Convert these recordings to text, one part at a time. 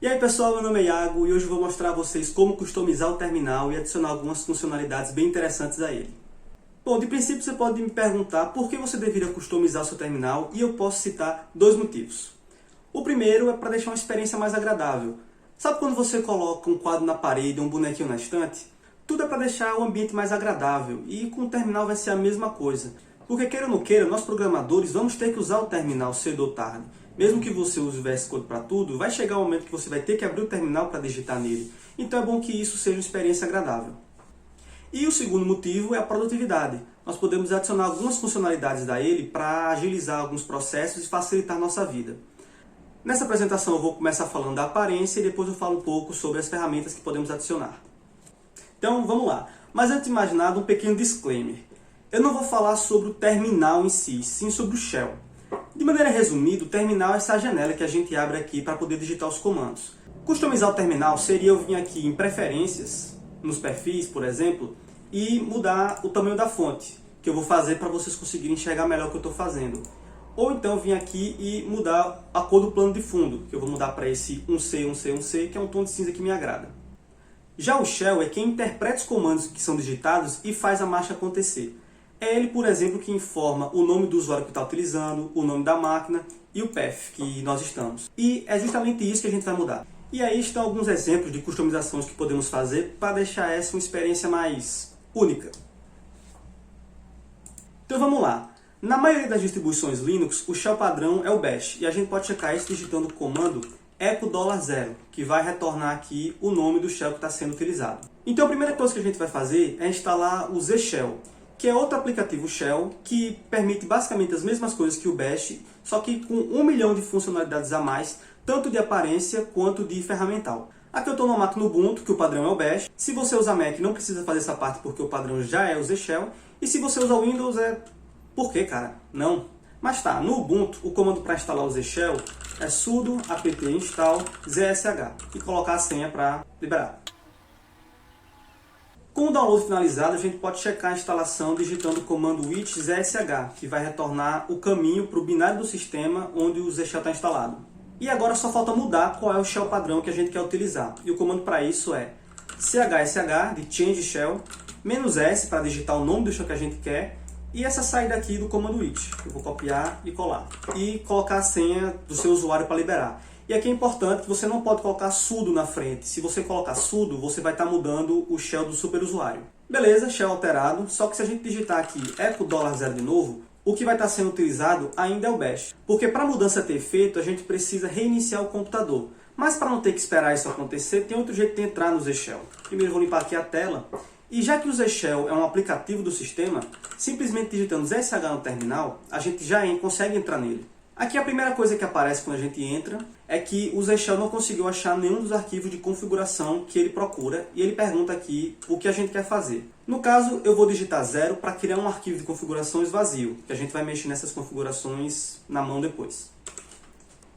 E aí pessoal, meu nome é Iago e hoje eu vou mostrar a vocês como customizar o terminal e adicionar algumas funcionalidades bem interessantes a ele. Bom, de princípio você pode me perguntar por que você deveria customizar o seu terminal e eu posso citar dois motivos. O primeiro é para deixar uma experiência mais agradável. Sabe quando você coloca um quadro na parede ou um bonequinho na estante? Tudo é para deixar o ambiente mais agradável e com o terminal vai ser a mesma coisa. Porque queira ou não queira, nós programadores vamos ter que usar o terminal cedo ou tarde. Mesmo que você use o VS Code para tudo, vai chegar o momento que você vai ter que abrir o terminal para digitar nele. Então é bom que isso seja uma experiência agradável. E o segundo motivo é a produtividade. Nós podemos adicionar algumas funcionalidades a ele para agilizar alguns processos e facilitar nossa vida. Nessa apresentação eu vou começar falando da aparência e depois eu falo um pouco sobre as ferramentas que podemos adicionar. Então vamos lá. Mas antes de mais nada, um pequeno disclaimer. Eu não vou falar sobre o terminal em si, sim sobre o shell. De maneira resumida, o terminal é essa janela que a gente abre aqui para poder digitar os comandos. Customizar o terminal seria eu vir aqui em preferências, nos perfis, por exemplo, e mudar o tamanho da fonte, que eu vou fazer para vocês conseguirem enxergar melhor o que eu estou fazendo. Ou então vir aqui e mudar a cor do plano de fundo, que eu vou mudar para esse 1C, 1C, 1C, que é um tom de cinza que me agrada. Já o shell é quem interpreta os comandos que são digitados e faz a marcha acontecer. É ele, por exemplo, que informa o nome do usuário que está utilizando, o nome da máquina e o path que nós estamos. E é justamente isso que a gente vai mudar. E aí estão alguns exemplos de customizações que podemos fazer para deixar essa uma experiência mais única. Então vamos lá. Na maioria das distribuições Linux, o shell padrão é o bash. E a gente pode checar isso digitando o comando echo $0, que vai retornar aqui o nome do shell que está sendo utilizado. Então a primeira coisa que a gente vai fazer é instalar o Z-Shell, que é outro aplicativo shell que permite basicamente as mesmas coisas que o bash, só que com 1 milhão de funcionalidades a mais, tanto de aparência quanto de ferramental. Aqui eu estou numa máquina Ubuntu, que o padrão é o bash. Se você usa Mac, não precisa fazer essa parte porque o padrão já é o Z-Shell. E se você usa Windows, por quê, cara? Não. Mas tá, no Ubuntu, o comando para instalar o Z-Shell é sudo apt install zsh e colocar a senha para liberar. Com o download finalizado, a gente pode checar a instalação digitando o comando which zsh, que vai retornar o caminho para o binário do sistema onde o Z-Shell está instalado. E agora só falta mudar qual é o shell padrão que a gente quer utilizar. E o comando para isso é chsh, de change shell, -s para digitar o nome do shell que a gente quer, e essa saída aqui do comando which. Eu vou copiar e colar. E colocar a senha do seu usuário para liberar. E aqui é importante que você não pode colocar sudo na frente. Se você colocar sudo, você vai estar mudando o shell do superusuário. Beleza, shell alterado. Só que se a gente digitar aqui echo $0 de novo, o que vai estar sendo utilizado ainda é o bash. Porque para a mudança ter efeito, a gente precisa reiniciar o computador. Mas para não ter que esperar isso acontecer, tem outro jeito de entrar no Z-Shell. Primeiro eu vou limpar aqui a tela. E já que o Z-Shell é um aplicativo do sistema, simplesmente digitando ZSH no terminal, a gente já consegue entrar nele. Aqui a primeira coisa que aparece quando a gente entra é que o Z-Shell não conseguiu achar nenhum dos arquivos de configuração que ele procura e ele pergunta aqui o que a gente quer fazer. No caso, eu vou digitar 0 para criar um arquivo de configurações vazio, que a gente vai mexer nessas configurações na mão depois.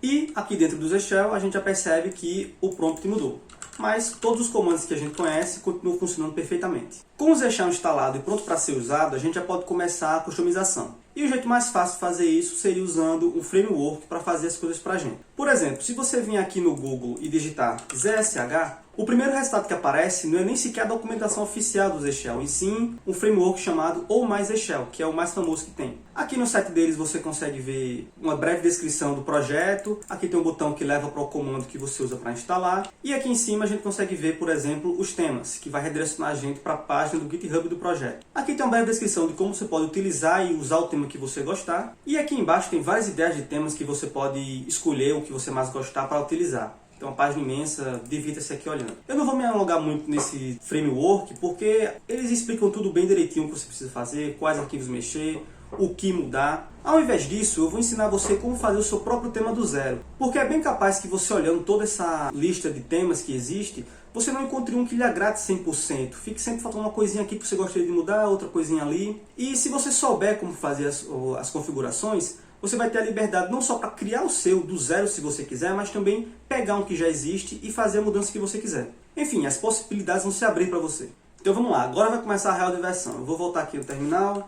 E aqui dentro do Z-Shell a gente já percebe que o prompt mudou. Mas todos os comandos que a gente conhece continuam funcionando perfeitamente. Com o Z-Shell instalado e pronto para ser usado, a gente já pode começar a customização. E o jeito mais fácil de fazer isso seria usando um framework para fazer as coisas para a gente. Por exemplo, se você vir aqui no Google e digitar ZSH, o primeiro resultado que aparece não é nem sequer a documentação oficial do Z-Shell, e sim um framework chamado OhmyZShell, que é o mais famoso que tem. Aqui no site deles você consegue ver uma breve descrição do projeto, aqui tem um botão que leva para o comando que você usa para instalar, e aqui em cima a gente consegue ver, por exemplo, os temas, que vai redirecionar a gente para a página do GitHub do projeto. Aqui tem uma breve descrição de como você pode utilizar e usar o tema que você gostar, e aqui embaixo tem várias ideias de temas que você pode escolher o que você mais gostar para utilizar. Então, uma página imensa, divirta-se aqui olhando. Eu não vou me alongar muito nesse framework, porque eles explicam tudo bem direitinho o que você precisa fazer, quais arquivos mexer, o que mudar. Ao invés disso, eu vou ensinar você como fazer o seu próprio tema do zero. Porque é bem capaz que você olhando toda essa lista de temas que existe, você não encontre um que lhe agrade 100%. Fique sempre faltando uma coisinha aqui que você gostaria de mudar, outra coisinha ali. E se você souber como fazer as configurações, você vai ter a liberdade não só para criar o seu do zero se você quiser, mas também pegar um que já existe e fazer a mudança que você quiser. Enfim, as possibilidades vão se abrir para você. Então vamos lá, agora vai começar a real diversão. Eu vou voltar aqui no terminal,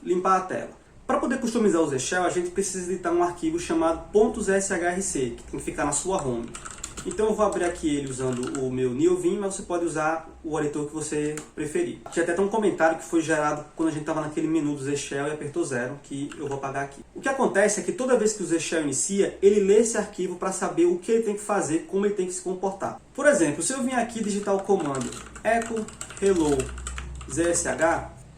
limpar a tela. Para poder customizar o Z-Shell, a gente precisa editar um arquivo chamado .zshrc, que tem que ficar na sua home. Então eu vou abrir aqui ele usando o meu NeoVim, mas você pode usar o editor que você preferir. Tinha até um comentário que foi gerado quando a gente estava naquele menu do Z-Shell e apertou 0, que eu vou apagar aqui. O que acontece é que toda vez que o Z-Shell inicia, ele lê esse arquivo para saber o que ele tem que fazer, como ele tem que se comportar. Por exemplo, se eu vim aqui digitar o comando echo hello zsh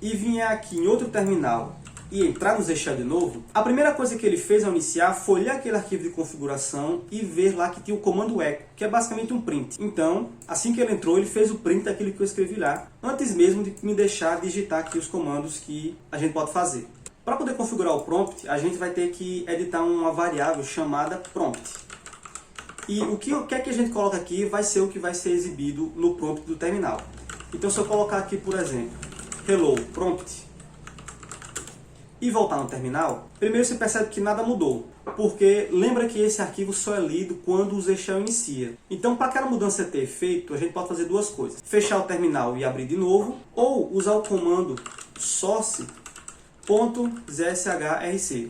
e vier aqui em outro terminal e entrar no Z-Shell de novo, a primeira coisa que ele fez ao iniciar foi ler aquele arquivo de configuração e ver lá que tinha o comando echo, que é basicamente um print. Então, assim que ele entrou, ele fez o print daquilo que eu escrevi lá, antes mesmo de me deixar digitar aqui os comandos que a gente pode fazer. Para poder configurar o prompt, a gente vai ter que editar uma variável chamada prompt. E o que é que a gente coloca aqui vai ser o que vai ser exibido no prompt do terminal. Então, se eu colocar aqui, por exemplo, hello prompt, e voltar no terminal, primeiro você percebe que nada mudou, porque lembra que esse arquivo só é lido quando o Z-Shell inicia. Então, para aquela mudança ter efeito, a gente pode fazer duas coisas: fechar o terminal e abrir de novo, ou usar o comando source.zshrc,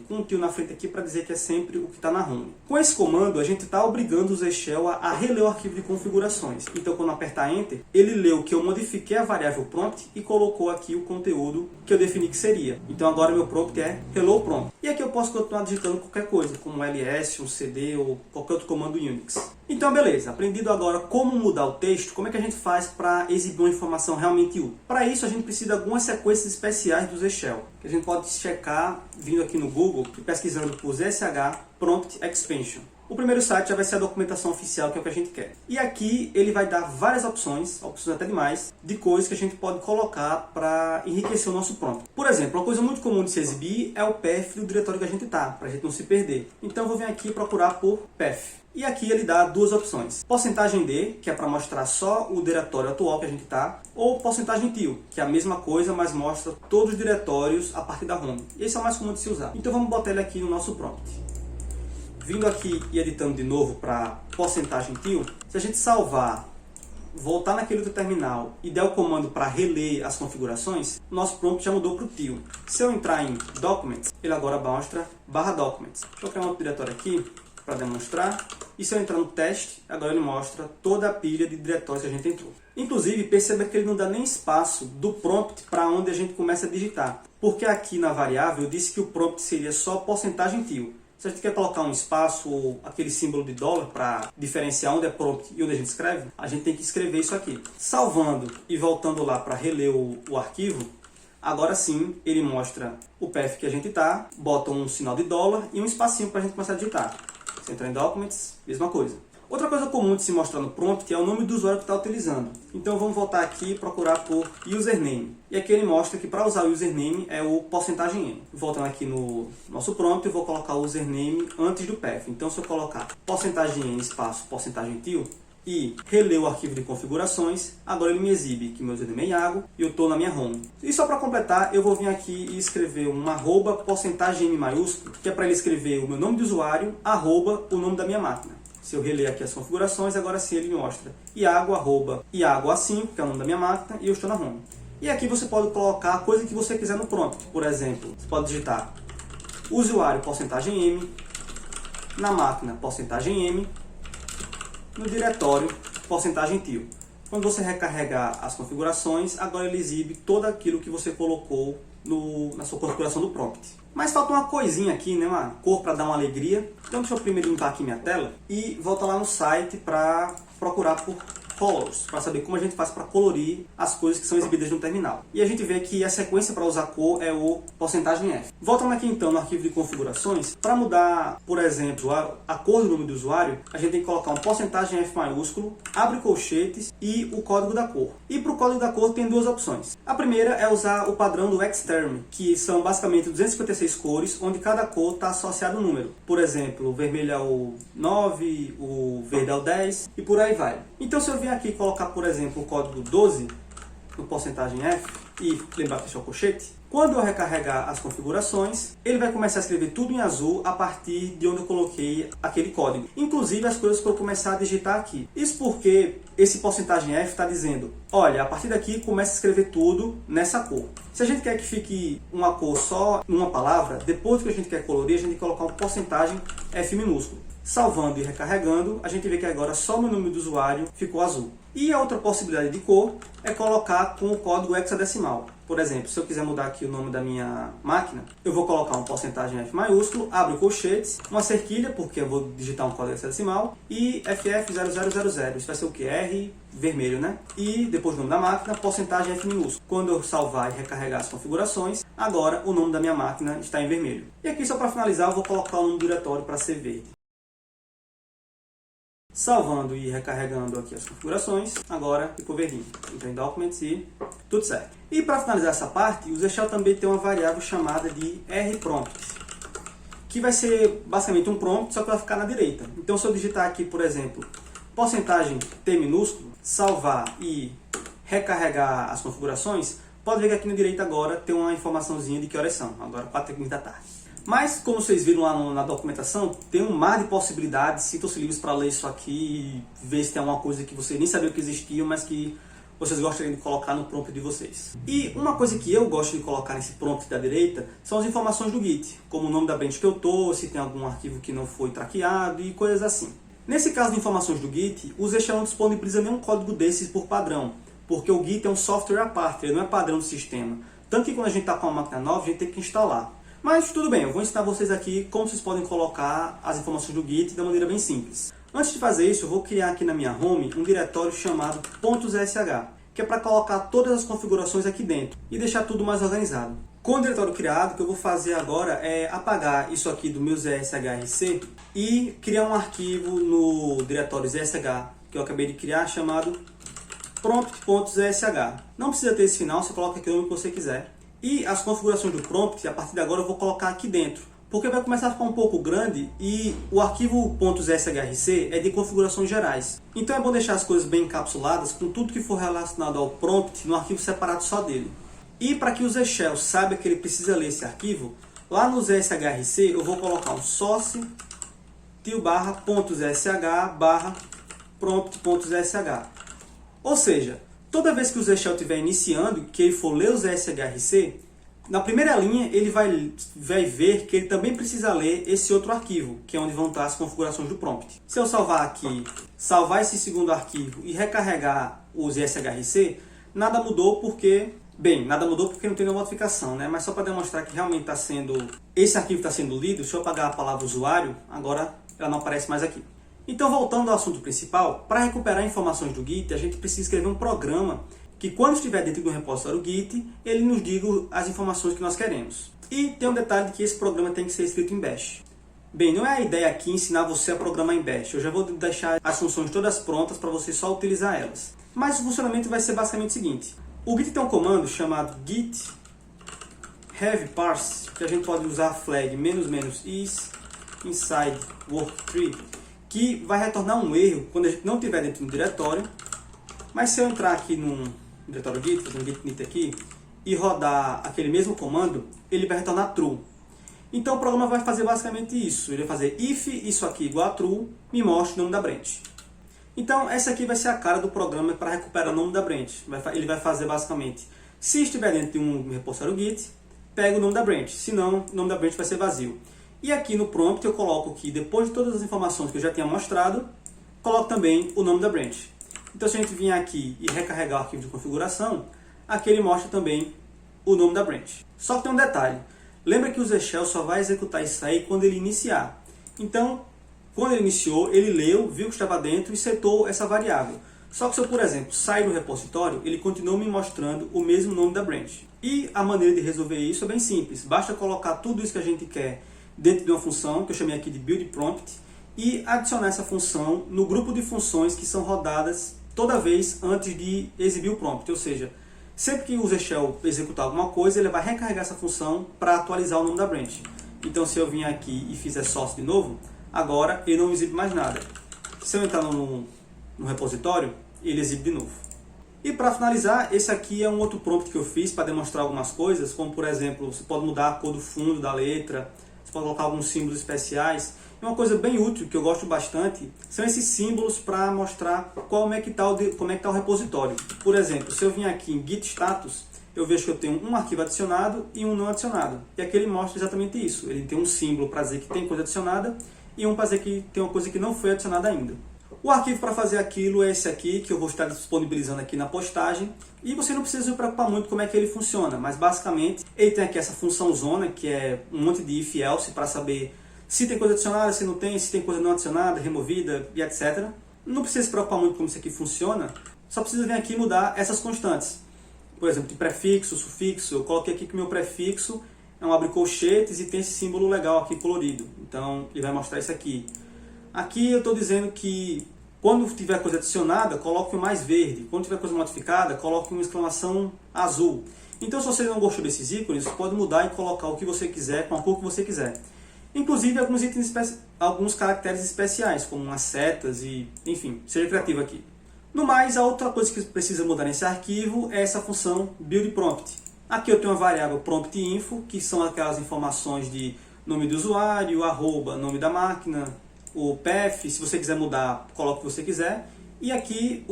com um tio na frente aqui para dizer que é sempre o que está na home. Com esse comando, a gente está obrigando o Z-Shell a reler o arquivo de configurações. Então, quando apertar Enter, ele leu que eu modifiquei a variável prompt e colocou aqui o conteúdo que eu defini que seria. Então, agora meu prompt é hello prompt. E aqui eu posso continuar digitando qualquer coisa, como ls, um cd ou qualquer outro comando Unix. Então, beleza. Aprendido agora como mudar o texto, como é que a gente faz para exibir uma informação realmente útil? Para isso, a gente precisa de algumas sequências especiais do Z-Shell, que a gente pode checar vindo aqui no Google e pesquisando por ZSH Prompt Expansion. O primeiro site já vai ser a documentação oficial, que é o que a gente quer. E aqui ele vai dar várias opções até demais, de coisas que a gente pode colocar para enriquecer o nosso prompt. Por exemplo, uma coisa muito comum de se exibir é o path do diretório que a gente está, para a gente não se perder. Então eu vou vir aqui procurar por path. E aqui ele dá duas opções: porcentagem D, que é para mostrar só o diretório atual que a gente está, ou porcentagem til, que é a mesma coisa, mas mostra todos os diretórios a partir da home. Esse é o mais comum de se usar. Então vamos botar ele aqui no nosso prompt. Vindo aqui e editando de novo para porcentagem til, se a gente salvar, voltar naquele outro terminal e der o comando para reler as configurações, nosso prompt já mudou para o til. Se eu entrar em Documents, ele agora mostra /Documents. Deixa eu criar um outro diretório aqui para demonstrar. E se eu entrar no teste, agora ele mostra toda a pilha de diretórios que a gente entrou. Inclusive, perceba que ele não dá nem espaço do prompt para onde a gente começa a digitar. Porque aqui na variável eu disse que o prompt seria só porcentagem til. Se a gente quer colocar um espaço ou aquele símbolo de dólar para diferenciar onde é prompt e onde a gente escreve, a gente tem que escrever isso aqui. Salvando e voltando lá para reler o arquivo, agora sim ele mostra o path que a gente está, bota um sinal de dólar e um espacinho para a gente começar a digitar. Se entrar em Documents, mesma coisa. Outra coisa comum de se mostrar no prompt é o nome do usuário que está utilizando. Então vamos voltar aqui e procurar por username. E aqui ele mostra que para usar o username é o porcentagem %. Voltando aqui no nosso prompt, eu vou colocar o username antes do path. Então se eu colocar porcentagem %, espaço porcentagem til, e reler o arquivo de configurações, agora ele me exibe que meu username é Iago e eu estou na minha home. E só para completar, eu vou vir aqui e escrever um porcentagem %, maiúsculo, que é para ele escrever o meu nome de usuário, o nome da minha máquina. Se eu reler aqui as configurações, agora sim ele me mostra Iago, Iago A5, que é o nome da minha máquina, e eu estou na home. E aqui você pode colocar a coisa que você quiser no prompt. Por exemplo, você pode digitar usuário porcentagem %, na máquina porcentagem %, no diretório porcentagem til. Quando você recarregar as configurações, agora ele exibe todo aquilo que você colocou na sua configuração do prompt. Mas falta uma coisinha aqui, né? Uma cor para dar uma alegria. Então deixa eu primeiro limpar aqui minha tela e voltar lá no site para procurar por colors, para saber como a gente faz para colorir as coisas que são exibidas no terminal. E a gente vê que a sequência para usar cor é o porcentagem %. Voltando aqui então no arquivo de configurações, para mudar, por exemplo, a cor do nome do usuário, a gente tem que colocar um porcentagem %, maiúsculo, abre colchetes e o código da cor. E para o código da cor tem duas opções. A primeira é usar o padrão do Xterm, que são basicamente 256 cores, onde cada cor está associada a um número. Por exemplo, o vermelho é o 9, o verde é o 10 e por aí vai. Então se eu vier aqui colocar, por exemplo, o código 12 no porcentagem %, e lembrar de fechar o colchete, quando eu recarregar as configurações, ele vai começar a escrever tudo em azul a partir de onde eu coloquei aquele código. Inclusive as coisas que eu começar a digitar aqui. Isso porque esse porcentagem %, está dizendo, olha, a partir daqui começa a escrever tudo nessa cor. Se a gente quer que fique uma cor só numa palavra, depois que a gente quer colorir, a gente tem que colocar um porcentagem %, minúsculo. Salvando e recarregando, a gente vê que agora só o meu nome do usuário ficou azul. E a outra possibilidade de cor é colocar com o código hexadecimal. Por exemplo, se eu quiser mudar aqui o nome da minha máquina, eu vou colocar uma porcentagem F maiúsculo, abro colchetes, uma cerquilha, porque eu vou digitar um código hexadecimal, e FF0000. Isso vai ser o que? R vermelho, né? E depois o nome da máquina, porcentagem F minúsculo. Quando eu salvar e recarregar as configurações, agora o nome da minha máquina está em vermelho. E aqui, só para finalizar, eu vou colocar o nome do diretório para ser verde. Salvando e recarregando aqui as configurações, agora ficou verdinho. Então em Documents e tudo certo. E para finalizar essa parte, o Z-Shell também tem uma variável chamada de rprompt, que vai ser basicamente um prompt, só que vai ficar na direita. Então se eu digitar aqui, por exemplo, porcentagem T minúsculo, salvar e recarregar as configurações, pode ver que aqui na direita agora tem uma informaçãozinha de que horas são, agora 4h15 da tarde. Mas, como vocês viram lá na documentação, tem um mar de possibilidades. Sintam-se livres para ler isso aqui e ver se tem alguma coisa que vocês nem sabiam que existia, mas que vocês gostariam de colocar no prompt de vocês. E uma coisa que eu gosto de colocar nesse prompt da direita são as informações do Git, como o nome da branch que eu estou, se tem algum arquivo que não foi traqueado e coisas assim. Nesse caso de informações do Git, o Z-Shell não disponibiliza nenhum código desses por padrão, porque o Git é um software à parte, ele não é padrão do sistema. Tanto que quando a gente está com uma máquina nova, a gente tem que instalar. Mas tudo bem, eu vou ensinar vocês aqui como vocês podem colocar as informações do Git de maneira bem simples. Antes de fazer isso, eu vou criar aqui na minha home um diretório chamado .zsh, que é para colocar todas as configurações aqui dentro e deixar tudo mais organizado. Com o diretório criado, o que eu vou fazer agora é apagar isso aqui do meu ZSHRC e criar um arquivo no diretório ZSH que eu acabei de criar chamado prompt.zsh. Não precisa ter esse final, você coloca aqui o nome que você quiser. E as configurações do prompt, a partir de agora eu vou colocar aqui dentro, porque vai começar a ficar um pouco grande e o arquivo .zshrc é de configurações gerais. Então é bom deixar as coisas bem encapsuladas com tudo que for relacionado ao prompt no arquivo separado só dele. E para que o Z-Shell saiba que ele precisa ler esse arquivo, lá no ZSHRC eu vou colocar um source /.zsh/prompt.zsh. Ou seja, toda vez que o Z-Shell estiver iniciando, que ele for ler o ZSHRC, na primeira linha ele vai ver que ele também precisa ler esse outro arquivo, que é onde vão estar as configurações do prompt. Se eu salvar aqui, salvar esse segundo arquivo e recarregar o ZSHRC, nada mudou porque... Bem, nada mudou porque não tem nenhuma modificação, né? Mas só para demonstrar que realmente esse arquivo está sendo lido, se eu apagar a palavra usuário, agora ela não aparece mais aqui. Então, voltando ao assunto principal, para recuperar informações do Git, a gente precisa escrever um programa que, quando estiver dentro do repositório Git, ele nos diga as informações que nós queremos. E tem um detalhe de que esse programa tem que ser escrito em Bash. Bem, não é a ideia aqui ensinar você a programar em Bash. Eu já vou deixar as funções todas prontas para você só utilizar elas. Mas o funcionamento vai ser basicamente o seguinte. O Git tem um comando chamado git have parse, que a gente pode usar a flag "-is inside work3", que vai retornar um erro quando a gente não estiver dentro do diretório. Mas se eu entrar aqui no diretório Git, fazer um git init aqui, e rodar aquele mesmo comando, ele vai retornar true. Então o programa vai fazer basicamente isso. Ele vai fazer if isso aqui igual a true, me mostre o nome da branch. Então essa aqui vai ser a cara do programa para recuperar o nome da branch. Ele vai fazer basicamente, se estiver dentro de um repositório Git, pega o nome da branch, senão o nome da branch vai ser vazio. E aqui no prompt eu coloco que depois de todas as informações que eu já tinha mostrado, coloco também o nome da branch. Então se a gente vir aqui e recarregar o arquivo de configuração, aqui ele mostra também o nome da branch. Só que tem um detalhe, lembra que o Z-Shell só vai executar isso aí quando ele iniciar. Então, quando ele iniciou, ele leu, viu que estava dentro e setou essa variável. Só que se eu, por exemplo, sair do repositório, ele continua me mostrando o mesmo nome da branch. E a maneira de resolver isso é bem simples. Basta colocar tudo isso que a gente quer dentro de uma função, que eu chamei aqui de buildPrompt, e adicionar essa função no grupo de funções que são rodadas toda vez antes de exibir o prompt. Ou seja, sempre que o Z-Shell executar alguma coisa, ele vai recarregar essa função para atualizar o nome da branch. Então se eu vim aqui e fizer source de novo, agora ele não exibe mais nada. Se eu entrar no repositório, ele exibe de novo. E para finalizar, esse aqui é um outro prompt que eu fiz para demonstrar algumas coisas, como por exemplo, você pode mudar a cor do fundo da letra, você pode colocar alguns símbolos especiais. E uma coisa bem útil, que eu gosto bastante, são esses símbolos para mostrar como é que está o repositório. Por exemplo, se eu vim aqui em Git Status, eu vejo que eu tenho um arquivo adicionado e um não adicionado. E aqui ele mostra exatamente isso. Ele tem um símbolo para dizer que tem coisa adicionada e um para dizer que tem uma coisa que não foi adicionada ainda. O arquivo para fazer aquilo é esse aqui, que eu vou estar disponibilizando aqui na postagem. E você não precisa se preocupar muito como é que ele funciona, mas basicamente ele tem aqui essa função zona, que é um monte de if else para saber se tem coisa adicionada, se não tem, se tem coisa não adicionada, removida e etc. Não precisa se preocupar muito como isso aqui funciona, só precisa vir aqui e mudar essas constantes. Por exemplo, de prefixo, sufixo, eu coloquei aqui que o meu prefixo é um abre colchetes e tem esse símbolo legal aqui colorido. Então ele vai mostrar isso aqui. Aqui eu estou dizendo que quando tiver coisa adicionada, coloque um mais verde. Quando tiver coisa modificada, coloque uma exclamação azul. Então se você não gostou desses ícones, você pode mudar e colocar o que você quiser, com a cor que você quiser. Inclusive alguns caracteres especiais, como umas setas e, enfim, seja criativo aqui. No mais, a outra coisa que precisa mudar nesse arquivo é essa função buildPrompt. Aqui eu tenho uma variável promptInfo, que são aquelas informações de nome do usuário, arroba, nome da máquina, o path, se você quiser mudar, coloque o que você quiser. E aqui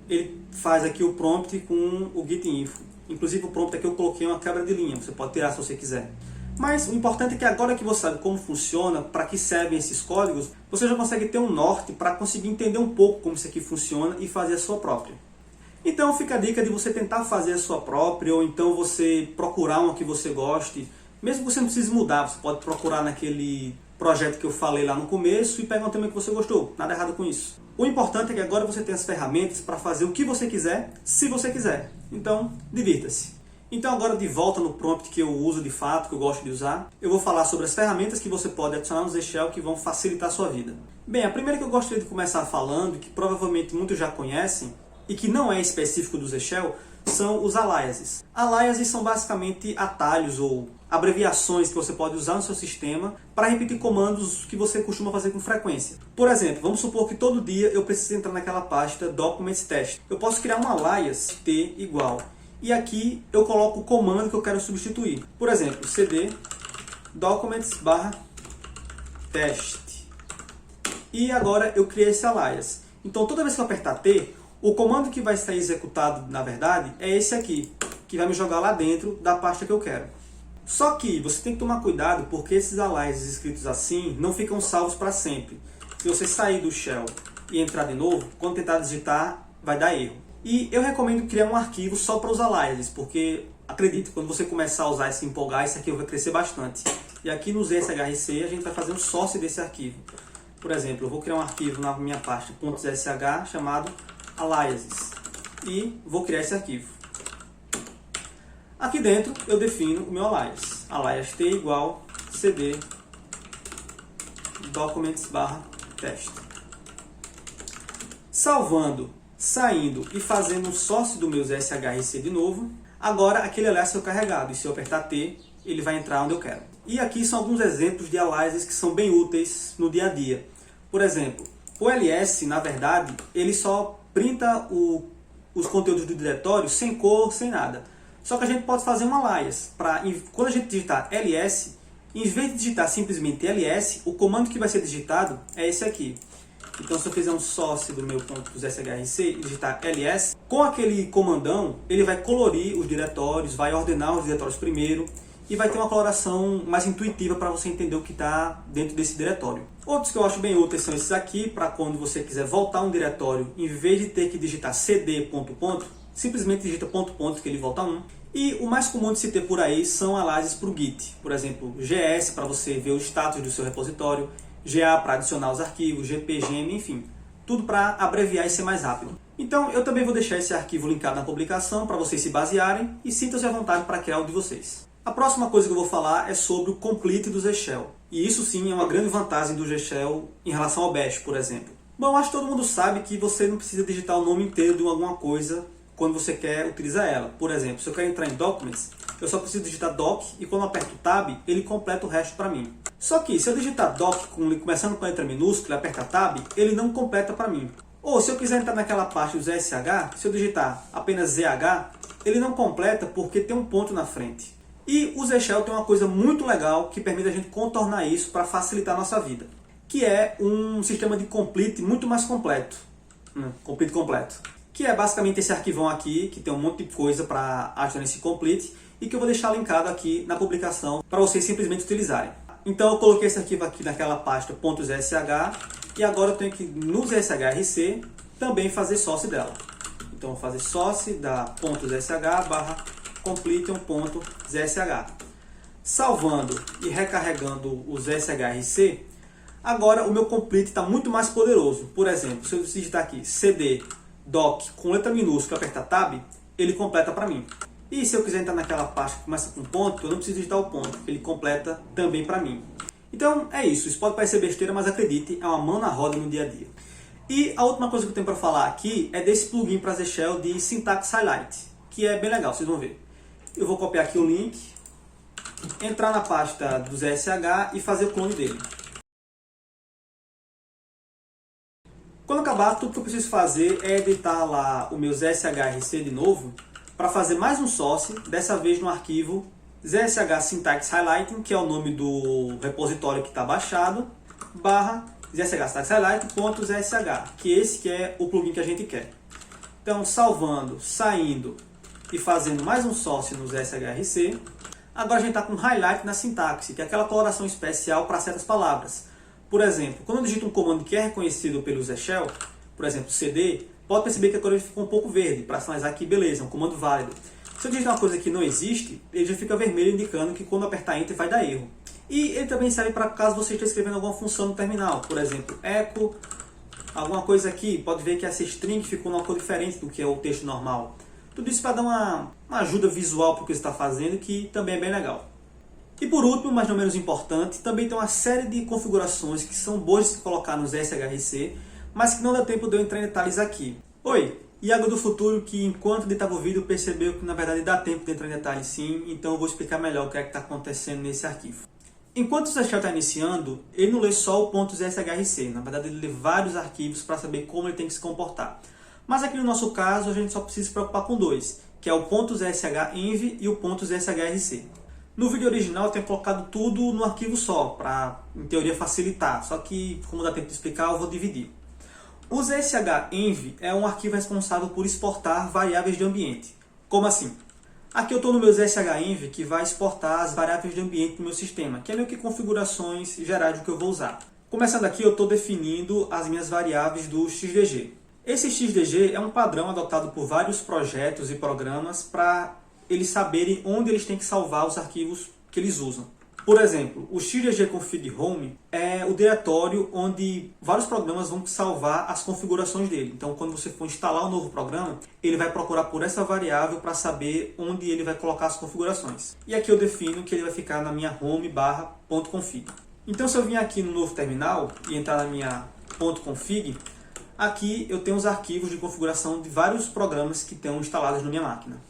ele faz aqui o prompt com o getinfo. Inclusive o prompt aqui eu coloquei uma quebra de linha, você pode tirar se você quiser. Mas o importante é que agora que você sabe como funciona, para que servem esses códigos, você já consegue ter um norte para conseguir entender um pouco como isso aqui funciona e fazer a sua própria. Então fica a dica de você tentar fazer a sua própria, ou então você procurar uma que você goste. Mesmo que você não precise mudar, você pode procurar naquele projeto que eu falei lá no começo e pegar um tema que você gostou. Nada errado com isso. O importante é que agora você tem as ferramentas para fazer o que você quiser, se você quiser. Então, divirta-se. Então agora de volta no prompt que eu uso de fato, que eu gosto de usar, eu vou falar sobre as ferramentas que você pode adicionar no Z-Shell que vão facilitar a sua vida. Bem, a primeira que eu gostaria de começar falando, que provavelmente muitos já conhecem, e que não é específico do Z-Shell, são os aliases. Aliases são basicamente atalhos ou abreviações que você pode usar no seu sistema para repetir comandos que você costuma fazer com frequência. Por exemplo, vamos supor que todo dia eu preciso entrar naquela pasta Documents Test. Eu posso criar um alias t igual. E aqui eu coloco o comando que eu quero substituir. Por exemplo, cd documents/test. E agora eu criei esse alias. Então toda vez que eu apertar T, o comando que vai estar executado, na verdade, é esse aqui, que vai me jogar lá dentro da pasta que eu quero. Só que você tem que tomar cuidado, porque esses aliases escritos assim não ficam salvos para sempre. Se você sair do shell e entrar de novo, quando tentar digitar, vai dar erro. E eu recomendo criar um arquivo só para os aliases, porque acredito, quando você começar a usar e se empolgar, esse arquivo vai crescer bastante. E aqui no ZSHRC a gente vai fazer um source desse arquivo. Por exemplo, eu vou criar um arquivo na minha pasta .zsh chamado aliases e vou criar esse arquivo. Aqui dentro eu defino o meu alias. Alias t igual cd documents/test. Salvando, saindo e fazendo um source do meu ZSHRC de novo, agora aquele alias foi carregado e se eu apertar T, ele vai entrar onde eu quero. E aqui são alguns exemplos de aliases que são bem úteis no dia a dia. Por exemplo, o ls, na verdade, ele só printa os conteúdos do diretório sem cor, sem nada. Só que a gente pode fazer um alias. Quando a gente digitar ls, em vez de digitar simplesmente ls, o comando que vai ser digitado é esse aqui. Então se eu fizer um source do meu .zshrc e digitar ls, com aquele comandão, ele vai colorir os diretórios, vai ordenar os diretórios primeiro, e vai ter uma coloração mais intuitiva para você entender o que está dentro desse diretório. Outros que eu acho bem úteis são esses aqui, para quando você quiser voltar um diretório, em vez de ter que digitar cd ... simplesmente digita ... que ele volta a 1. E o mais comum de se ter por aí são aliases para o Git. Por exemplo, gs para você ver o status do seu repositório, ga para adicionar os arquivos, gp, gm, enfim. Tudo para abreviar e ser mais rápido. Então eu também vou deixar esse arquivo linkado na publicação para vocês se basearem e sintam-se à vontade para criar o de vocês. A próxima coisa que eu vou falar é sobre o complete do Z-Shell. E isso sim é uma grande vantagem do Z-Shell em relação ao Bash, por exemplo. Bom, acho que todo mundo sabe que você não precisa digitar o nome inteiro de alguma coisa quando você quer utilizar ela. Por exemplo, se eu quero entrar em Documents, eu só preciso digitar Doc e quando eu aperto Tab, ele completa o resto para mim. Só que se eu digitar Doc começando com a letra minúscula e apertar Tab, ele não completa para mim. Ou se eu quiser entrar naquela parte do ZSH, se eu digitar apenas ZH, ele não completa porque tem um ponto na frente. E o Z-Shell tem uma coisa muito legal que permite a gente contornar isso para facilitar a nossa vida, que é um sistema de complete muito mais completo. Complete completo. Que é basicamente esse arquivão aqui, que tem um monte de coisa para adicionar esse complete, e que eu vou deixar linkado aqui na publicação para vocês simplesmente utilizarem. Então eu coloquei esse arquivo aqui naquela pasta .zsh e agora eu tenho que no zshrc também fazer source dela. Então eu vou fazer source da .zsh barra completion.zsh. Salvando e recarregando o zshrc, agora o meu complete está muito mais poderoso. Por exemplo, se eu digitar aqui cd doc com letra minúscula e apertar tab, ele completa para mim. E se eu quiser entrar naquela pasta que começa com ponto, eu não preciso digitar o ponto, ele completa também para mim. Então é isso, isso pode parecer besteira, mas acredite, é uma mão na roda no dia a dia. E a última coisa que eu tenho para falar aqui é desse plugin para Z Shell de Syntax Highlight, que é bem legal, vocês vão ver. Eu vou copiar aqui o link, entrar na pasta do ZSH e fazer o clone dele. Quando acabar, tudo que eu preciso fazer é editar lá o meu ZSHRC de novo, para fazer mais um source, dessa vez no arquivo ZSH Syntax Highlighting, que é o nome do repositório que está baixado, barra ZSH Syntax Highlighting.zsh, que esse que é o plugin que a gente quer. Então, salvando, saindo e fazendo mais um source no ZSHRC, agora a gente está com highlight na sintaxe, que é aquela coloração especial para certas palavras. Por exemplo, quando eu digito um comando que é reconhecido pelo Z Shell, por exemplo, cd, pode perceber que a cor ficou um pouco verde, para sinalizar que beleza, é um comando válido. Se eu digitar uma coisa que não existe, ele já fica vermelho, indicando que quando apertar Enter vai dar erro. E ele também serve para caso você esteja escrevendo alguma função no terminal, por exemplo, echo, alguma coisa aqui, pode ver que essa string ficou numa cor diferente do que é o texto normal. Tudo isso para dar uma ajuda visual para o que você está fazendo, que também é bem legal. E por último, mas não menos importante, também tem uma série de configurações que são boas de se colocar no ZSHRC, mas que não dá tempo de eu entrar em detalhes aqui. Oi, Iago do futuro que enquanto editava o vídeo percebeu que na verdade dá tempo de entrar em detalhes sim, então eu vou explicar melhor o que é que está acontecendo nesse arquivo. Enquanto o Z Shell está iniciando, ele não lê só o .zshrc, na verdade ele lê vários arquivos para saber como ele tem que se comportar. Mas aqui no nosso caso a gente só precisa se preocupar com dois, que é o .zshenv e o .zshrc. No vídeo original eu tenho colocado tudo no arquivo só, para em teoria facilitar, só que como dá tempo de explicar eu vou dividir. O zshenv é um arquivo responsável por exportar variáveis de ambiente. Como assim? Aqui eu estou no meu zshenv que vai exportar as variáveis de ambiente do meu sistema, que é meio que configurações gerais do que eu vou usar. Começando aqui eu estou definindo as minhas variáveis do XDG. Esse XDG é um padrão adotado por vários projetos e programas para eles saberem onde eles têm que salvar os arquivos que eles usam. Por exemplo, o XDG config home é o diretório onde vários programas vão salvar as configurações dele. Então, quando você for instalar um novo programa, ele vai procurar por essa variável para saber onde ele vai colocar as configurações. E aqui eu defino que ele vai ficar na minha home /.config. Então, se eu vim aqui no novo terminal e entrar na minha .config, aqui eu tenho os arquivos de configuração de vários programas que estão instalados na minha máquina.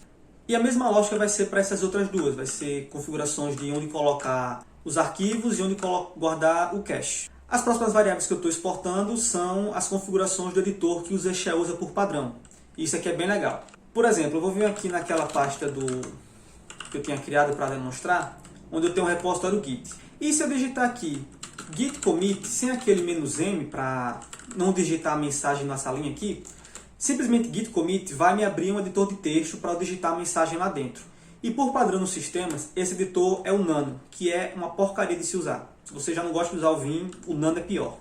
E a mesma lógica vai ser para essas outras duas, vai ser configurações de onde colocar os arquivos e onde guardar o cache. As próximas variáveis que eu estou exportando são as configurações do editor que o Z Shell usa por padrão. Isso aqui é bem legal. Por exemplo, eu vou vir aqui naquela pasta que eu tinha criado para demonstrar, onde eu tenho um repositório Git. E se eu digitar aqui git commit sem aquele "-m" para não digitar a mensagem nessa linha aqui, simplesmente git commit vai me abrir um editor de texto para eu digitar a mensagem lá dentro. E por padrão nos sistemas, esse editor é o Nano, que é uma porcaria de se usar. Se você já não gosta de usar o Vim, o Nano é pior.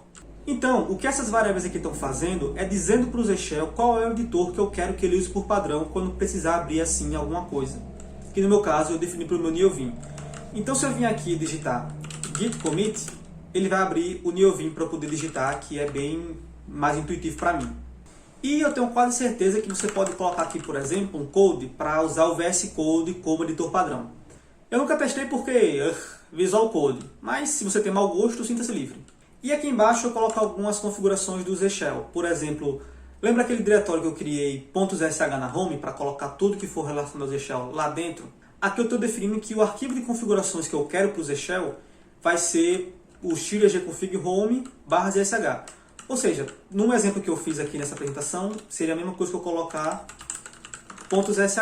Então, o que essas variáveis aqui estão fazendo é dizendo para o Z Shell qual é o editor que eu quero que ele use por padrão quando precisar abrir assim alguma coisa. Que no meu caso eu defini para o meu NeoVim. Então se eu vim aqui digitar git commit, ele vai abrir o NeoVim para eu poder digitar, que é bem mais intuitivo para mim. E eu tenho quase certeza que você pode colocar aqui, por exemplo, um code para usar o VS Code como editor padrão. Eu nunca testei porque Visual Code, mas se você tem mau gosto, sinta-se livre. E aqui embaixo eu coloco algumas configurações do Z Shell. Por exemplo, lembra aquele diretório que eu criei .zsh na home para colocar tudo que for relacionado ao Z Shell lá dentro? Aqui eu estou definindo que o arquivo de configurações que eu quero para o Z Shell vai ser o xdg config home /zsh. Ou seja, num exemplo que eu fiz aqui nessa apresentação, seria a mesma coisa que eu colocar .zsh.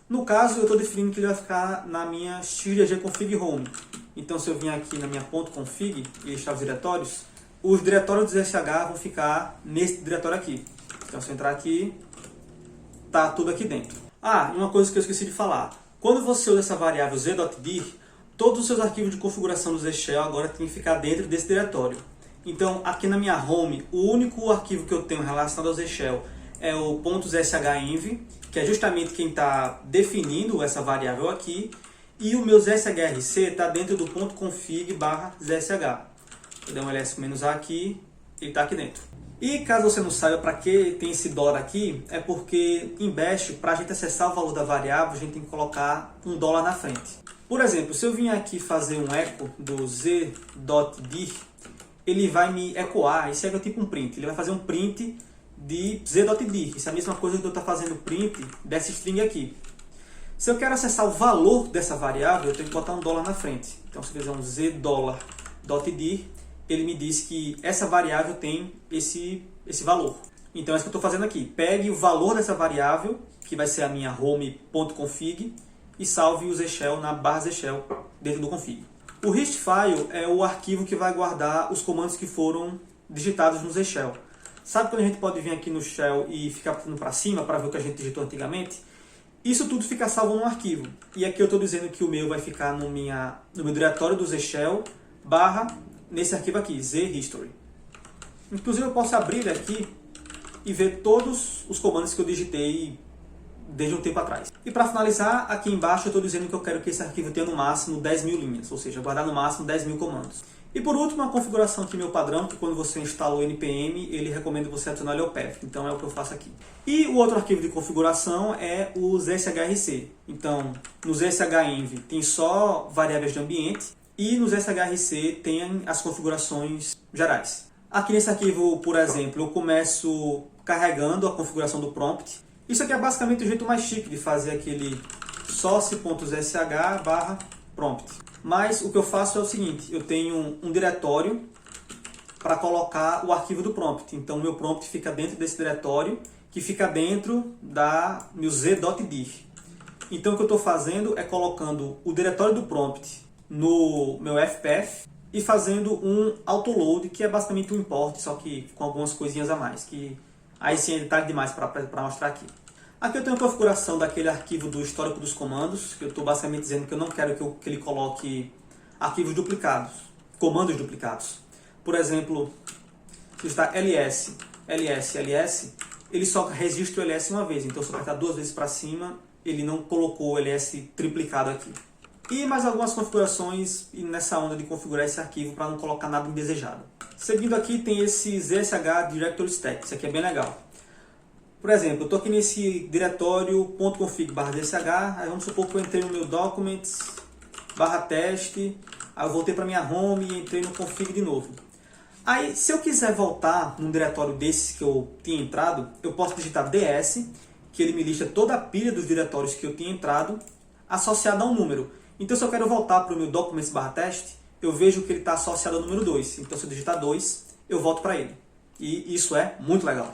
No caso, eu estou definindo que ele vai ficar na minha xdg config home. Então, se eu vim aqui na minha .config e listar os diretórios do ZSH vão ficar nesse diretório aqui. Então, se eu entrar aqui, tá tudo aqui dentro. Ah, e uma coisa que eu esqueci de falar. Quando você usa essa variável z.dir, todos os seus arquivos de configuração do Z-Shell agora têm que ficar dentro desse diretório. Então, aqui na minha home, o único arquivo que eu tenho relacionado ao Z-Shell é o .zshenv, que é justamente quem está definindo essa variável aqui, e o meu zshrc está dentro do .config/zsh. Eu dei um ls-a aqui, ele está aqui dentro. E caso você não saiba para que tem esse $, aqui, é porque em Bash, para a gente acessar o valor da variável, a gente tem que colocar um $, na frente. Por exemplo, se eu vim aqui fazer um echo do z.dir, ele vai me ecoar, esse echo é tipo um print, ele vai fazer um print de z.dir. Isso é a mesma coisa que eu estou fazendo print dessa string aqui. Se eu quero acessar o valor dessa variável, eu tenho que botar um $, na frente. Então, se eu fizer um z$.dir, ele me diz que essa variável tem esse valor. Então é isso que eu estou fazendo aqui. Pegue o valor dessa variável, que vai ser a minha home.config, e salve o Z-Shell na /zshell dentro do config. O hist file é o arquivo que vai guardar os comandos que foram digitados no Z-Shell. Sabe quando a gente pode vir aqui no Shell e ficar indo para cima para ver o que a gente digitou antigamente? Isso tudo fica salvo num arquivo. E aqui eu estou dizendo que o meu vai ficar no meu diretório do Z-Shell nesse arquivo aqui, zhistory. Inclusive eu posso abrir ele aqui e ver todos os comandos que eu digitei desde um tempo atrás. E para finalizar, aqui embaixo eu estou dizendo que eu quero que esse arquivo tenha no máximo 10.000 linhas, ou seja, guardar no máximo 10.000 comandos. E por último, a configuração aqui meu padrão, que quando você instala o npm, ele recomenda você adicionar ele ao path. Então é o que eu faço aqui. E o outro arquivo de configuração é o zshrc. Então, no zshenv tem só variáveis de ambiente, e no zshrc tem as configurações gerais. Aqui nesse arquivo, por exemplo, eu começo carregando a configuração do prompt. Isso aqui é basicamente o jeito mais chique de fazer aquele source.zsh/prompt. Mas o que eu faço é o seguinte, eu tenho um diretório para colocar o arquivo do prompt. Então, o meu prompt fica dentro desse diretório, que fica dentro da meu z.dir. Então, o que eu estou fazendo é colocando o diretório do prompt no meu fpath e fazendo um autoload, que é basicamente um import, só que com algumas coisinhas a mais, que aí sim é detalhe demais para mostrar aqui. Aqui eu tenho a configuração daquele arquivo do histórico dos comandos, que eu estou basicamente dizendo que eu não quero que ele coloque arquivos duplicados, comandos duplicados. Por exemplo, se está ls, ele só registra o ls uma vez, então se eu apertar 2 vezes para cima, ele não colocou o ls triplicado aqui. E mais algumas configurações nessa onda de configurar esse arquivo para não colocar nada indesejado. Seguindo aqui tem esse zsh directory stack, isso aqui é bem legal. Por exemplo, eu estou aqui nesse diretório .config/zsh, aí vamos supor que eu entrei no meu documents, /teste, aí eu voltei para minha home e entrei no config de novo. Aí, se eu quiser voltar num diretório desses que eu tinha entrado, eu posso digitar ds, que ele me lista toda a pilha dos diretórios que eu tinha entrado, associada a um número. Então, se eu quero voltar para o meu documents/teste, eu vejo que ele está associado ao número 2. Então, se eu digitar 2, eu volto para ele. E isso é muito legal.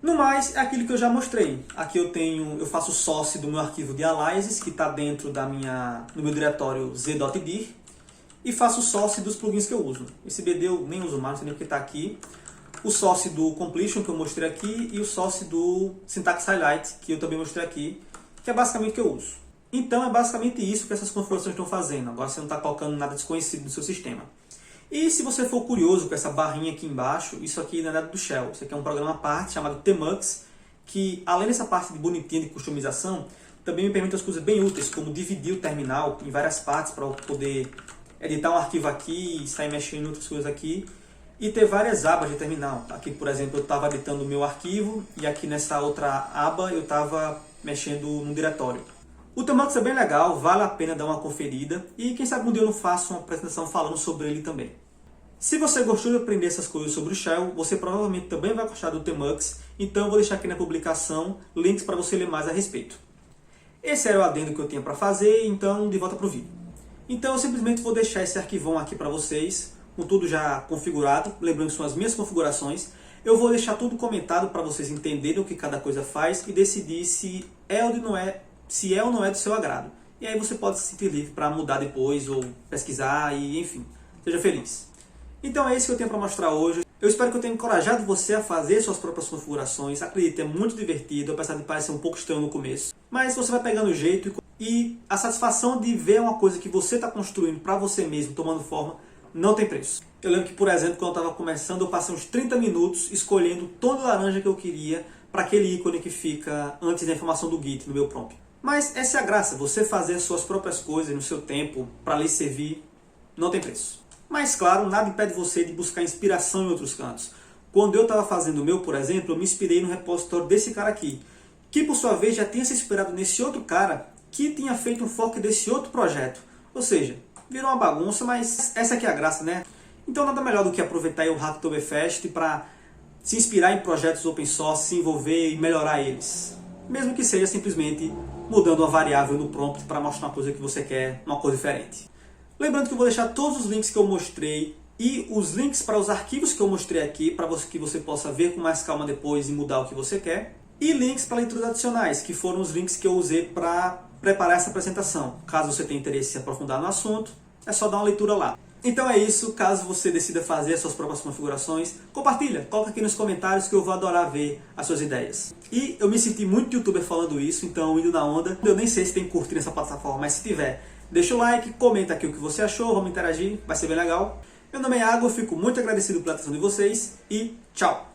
No mais, é aquilo que eu já mostrei. Aqui eu faço source do meu arquivo de aliases, que está dentro no meu diretório z.dir, e faço source dos plugins que eu uso. Esse BD eu nem uso mais, não sei nem porque está aqui. O source do completion, que eu mostrei aqui, e o source do syntax highlight, que eu também mostrei aqui, que é basicamente o que eu uso. Então é basicamente isso que essas configurações estão fazendo. Agora você não está colocando nada desconhecido no seu sistema. E se você for curioso com essa barrinha aqui embaixo, isso aqui não é nada do Shell. Isso aqui é um programa à parte chamado Tmux, que além dessa parte de bonitinha de customização, também me permite as coisas bem úteis, como dividir o terminal em várias partes para eu poder editar um arquivo aqui e sair mexendo em outras coisas aqui. E ter várias abas de terminal. Aqui, por exemplo, eu estava editando o meu arquivo e aqui nessa outra aba eu estava mexendo no diretório. O Tmux é bem legal, vale a pena dar uma conferida e quem sabe um dia eu não faço uma apresentação falando sobre ele também. Se você gostou de aprender essas coisas sobre o Shell, você provavelmente também vai gostar do Tmux, então eu vou deixar aqui na publicação links para você ler mais a respeito. Esse era o adendo que eu tinha para fazer, então de volta para o vídeo. Então eu simplesmente vou deixar esse arquivão aqui para vocês, com tudo já configurado, lembrando que são as minhas configurações. Eu vou deixar tudo comentado para vocês entenderem o que cada coisa faz e decidir se é ou não é do seu agrado. E aí você pode se sentir livre para mudar depois ou pesquisar e enfim, seja feliz. Então é isso que eu tenho para mostrar hoje. Eu espero que eu tenha encorajado você a fazer suas próprias configurações. Acredite, é muito divertido, apesar de parecer um pouco estranho no começo. Mas você vai pegando o jeito e a satisfação de ver uma coisa que você está construindo para você mesmo, tomando forma, não tem preço. Eu lembro que, por exemplo, quando eu estava começando, eu passei uns 30 minutos escolhendo o tom de laranja que eu queria para aquele ícone que fica antes da informação do Git no meu prompt. Mas essa é a graça, você fazer as suas próprias coisas no seu tempo para lhe servir, não tem preço. Mas claro, nada impede você de buscar inspiração em outros cantos. Quando eu estava fazendo o meu, por exemplo, eu me inspirei no repositório desse cara aqui, que por sua vez já tinha se inspirado nesse outro cara que tinha feito um fork desse outro projeto. Ou seja, virou uma bagunça, mas essa aqui é a graça, né? Então nada melhor do que aproveitar aí o Hacktoberfest para se inspirar em projetos open source, se envolver e melhorar eles. Mesmo que seja simplesmente mudando uma variável no prompt para mostrar uma coisa que você quer, uma coisa diferente. Lembrando que eu vou deixar todos os links que eu mostrei e os links para os arquivos que eu mostrei aqui, para que você possa ver com mais calma depois e mudar o que você quer. E links para leituras adicionais, que foram os links que eu usei para preparar essa apresentação. Caso você tenha interesse em se aprofundar no assunto, é só dar uma leitura lá. Então é isso, caso você decida fazer as suas próprias configurações, compartilha, coloca aqui nos comentários que eu vou adorar ver as suas ideias. E eu me senti muito youtuber falando isso, então indo na onda, eu nem sei se tem curtir nessa plataforma, mas se tiver, deixa o like, comenta aqui o que você achou, vamos interagir, vai ser bem legal. Meu nome é Iago, eu fico muito agradecido pela atenção de vocês e tchau!